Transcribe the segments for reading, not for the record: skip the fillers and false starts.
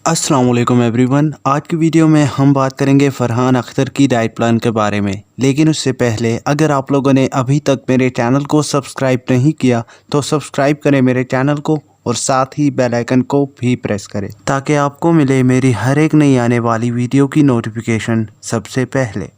अस्सलाम वालेकुम एवरीवन। आज की वीडियो में हम बात करेंगे फरहान अख्तर की डाइट प्लान के बारे में। लेकिन उससे पहले अगर आप लोगों ने अभी तक मेरे चैनल को सब्सक्राइब नहीं किया तो सब्सक्राइब करें मेरे चैनल को और साथ ही बेल आइकन को भी प्रेस करें ताकि आपको मिले मेरी हर एक नई आने वाली वीडियो की नोटिफिकेशन सबसे पहले।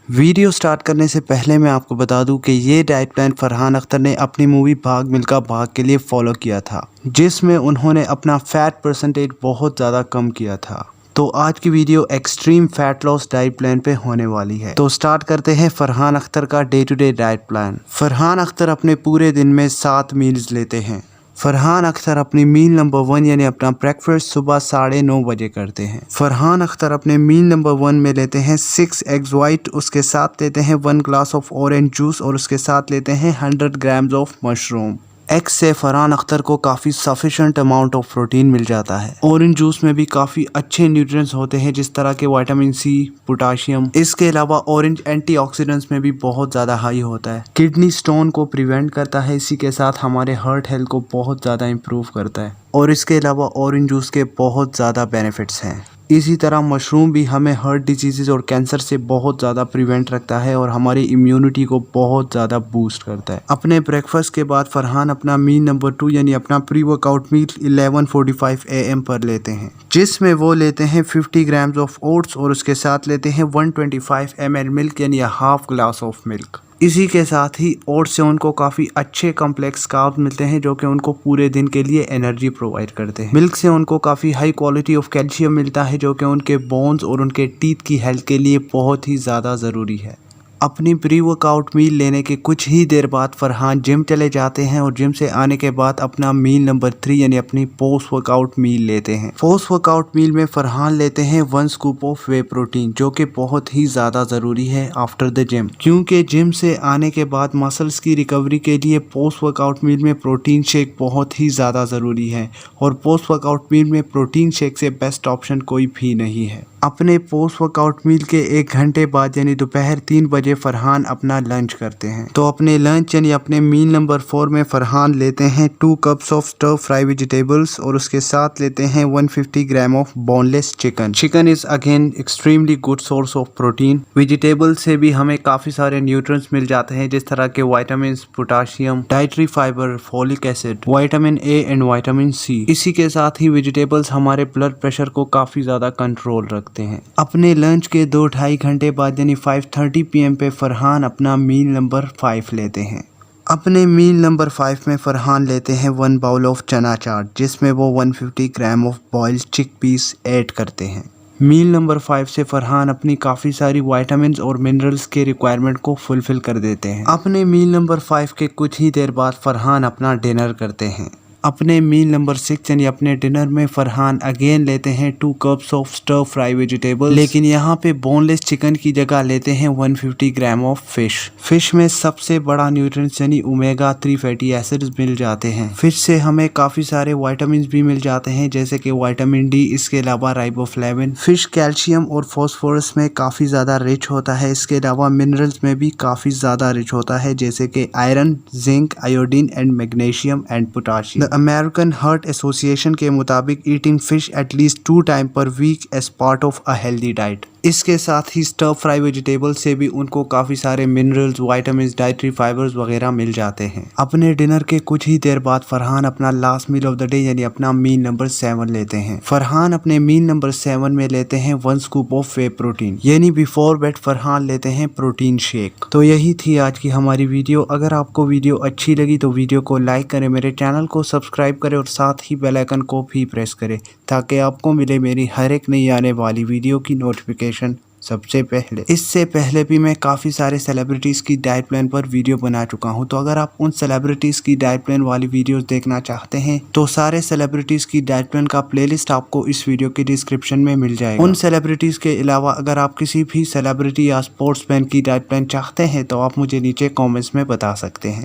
वीडियो स्टार्ट करने से पहले मैं आपको बता दूं कि ये डाइट प्लान फरहान अख्तर ने अपनी मूवी भाग मिल्खा भाग के लिए फॉलो किया था, जिसमें उन्होंने अपना फैट परसेंटेज बहुत ज़्यादा कम किया था। तो आज की video extreme fat loss diet plan पे होने वाली है। तो स्टार्ट करते हैं फरहान अख्तर का day to day diet plan. Farhan Akhtar अपने पूरे दिन में 7 मील्स लेते हैं। फरहान अख्तर अपनी मील नंबर 1 यानी अपना ब्रेकफास्ट सुबह 9:30 बजे करते हैं। फरहान अख्तर अपने मील नंबर 1 में लेते हैं 6 एग्स वाइट, उसके साथ लेते हैं 1 ग्लास ऑफ ऑरेंज जूस और उसके साथ लेते हैं 100 ग्राम्स ऑफ मशरूम। एग से फरहान अख्तर को काफ़ी सफिशेंट अमाउंट ऑफ प्रोटीन मिल जाता है। ऑरेंज जूस में भी काफ़ी अच्छे न्यूट्रिएंट्स होते हैं जिस तरह के विटामिन सी, पोटाशियम। इसके अलावा ऑरेंज एंटीऑक्सीडेंट्स में भी बहुत ज़्यादा हाई होता है, किडनी स्टोन को प्रिवेंट करता है, इसी के साथ हमारे हार्ट हेल्थ को बहुत ज़्यादा इम्प्रूव करता है। और इसके अलावा ऑरेंज जूस के बहुत ज़्यादा बेनिफिट्स हैं। इसी तरह मशरूम भी हमें हार्ट डिजीज़ और कैंसर से बहुत ज़्यादा प्रिवेंट रखता है और हमारी इम्यूनिटी को बहुत ज़्यादा बूस्ट करता है। अपने ब्रेकफास्ट के बाद फरहान अपना मील नंबर 2 यानी अपना प्री वर्कआउट मील 11:45 AM पर लेते हैं, जिसमें वो लेते हैं 50 ग्राम्स ऑफ ओट्स और उसके साथ लेते हैं 125 ml मिल्क यानी हाफ ग्लास ऑफ मिल्क। इसी के साथ ही ओट्स से उनको काफ़ी अच्छे कॉम्प्लेक्स कार्ब्स मिलते हैं जो कि उनको पूरे दिन के लिए एनर्जी प्रोवाइड करते हैं। मिल्क से उनको काफ़ी हाई क्वालिटी ऑफ कैल्शियम मिलता है जो कि उनके बोन्स और उनके टीथ की हेल्थ के लिए बहुत ही ज़्यादा ज़रूरी है। अपनी प्री वर्कआउट मील लेने के कुछ ही देर बाद फरहान जिम चले जाते हैं और जिम से आने के बाद अपना मील नंबर 3 यानी अपनी पोस्ट वर्कआउट मील लेते हैं। पोस्ट वर्कआउट मील में फरहान लेते हैं 1 स्कूप ऑफ वे प्रोटीन जो कि बहुत ही ज़्यादा ज़रूरी है आफ्टर द जिम, क्योंकि जिम से आने के बाद मसल्स की रिकवरी के लिए पोस्ट वर्कआउट मील में प्रोटीन शेक बहुत ही ज़्यादा ज़रूरी है और पोस्ट वर्कआउट मील में प्रोटीन शेक से बेस्ट ऑप्शन कोई भी नहीं है। अपने पोस्ट वर्कआउट मील के 1 घंटे बाद यानी दोपहर 3 बजे फरहान अपना लंच करते हैं। तो अपने लंच यानी अपने मील नंबर 4 में फरहान लेते हैं 2 cups of stir fry vegetables और उसके साथ लेते हैं 150 gram of boneless chicken. Chicken is again extremely good source of protein. Vegetable से भी हमें काफ़ी सारे न्यूट्रिएंट्स मिल जाते हैं जिस तरह के vitamin, potassium, dietary fibre, folic acid, vitamin A and vitamin C. इसी के साथ ही वेजिटेबल्स हमारे ब्लड प्रेशर को काफ़ी ज़्यादा कंट्रोल रखते हैं। अपने लंच के 2-2.5 घंटे बाद यानी 5:30 PM पे फरहान अपना मील नंबर 5 लेते हैं। अपने मील नंबर 5 में फरहान लेते हैं 1 बाउल ऑफ चना चाट जिसमें वो 150 ग्राम ऑफ बॉइल्ड चिक पीस ऐड करते हैं। मील नंबर 5 से फरहान अपनी काफ़ी सारी विटामिन्स और मिनरल्स के रिक्वायरमेंट को फुलफिल कर देते हैं। अपने मील नंबर 5 के कुछ ही देर बाद फरहान अपना डिनर करते हैं। अपने मील नंबर 6 यानी अपने डिनर में फरहान अगेन लेते हैं 2 cups of stir fry vegetable, लेकिन यहाँ पे बोनलेस चिकन की जगह लेते हैं 150 ग्राम ऑफ फिश। फिश में सबसे बड़ा न्यूट्रिएंट्स यानी ओमेगा 3 फैटी एसिड्स मिल जाते हैं। फिश से हमें काफ़ी सारे विटामिन्स भी मिल जाते हैं जैसे कि विटामिन डी, इसके अलावा राइबोफ्लेविन। फिश कैल्शियम और फॉस्फोरस में काफ़ी ज़्यादा रिच होता है, इसके अलावा मिनरल्स में भी काफ़ी ज़्यादा रिच होता है जैसे कि iron, zinc, iodine and magnesium and potassium. American heart association के मुताबिक eating fish at least 2 time per week as part of a healthy diet. इसके साथ ही स्टर फ्राई वेजिटेबल से भी उनको काफ़ी सारे मिनरल्स, विटामिन्स, डाइटरी फाइबर्स वगैरह मिल जाते हैं। अपने डिनर के कुछ ही देर बाद फरहान अपना last meal of the day यानी अपना मील नंबर 7 लेते हैं। फरहान अपने मील नंबर 7 में लेते हैं 1 स्कूप ऑफ वे प्रोटीन यानी बिफोर बेड फरहान लेते हैं प्रोटीन शेक। तो यही थी आज की हमारी वीडियो। अगर आपको वीडियो अच्छी लगी तो वीडियो को लाइक करें, मेरे चैनल को सब्सक्राइब करें और साथ ही बेल आइकन को भी प्रेस करें ताकि आपको मिले मेरी हर एक नई आने वाली वीडियो की नोटिफिकेशन सबसे पहले। इससे पहले भी मैं काफ़ी सारे सेलिब्रिटीज़ की डाइट प्लान पर वीडियो बना चुका हूं, तो अगर आप उन सेलिब्रिटीज़ की डाइट प्लान वाली वीडियोस देखना चाहते हैं तो सारे सेलिब्रिटीज़ की डाइट प्लान का प्लेलिस्ट आपको इस वीडियो के डिस्क्रिप्शन में मिल जाएगा। उन सेलिब्रिटीज़ के अलावा अगर आप किसी भी सेलिब्रिटी या स्पोर्ट्समैन की डाइट प्लान चाहते हैं तो आप मुझे नीचे कॉमेंट्स में बता सकते हैं।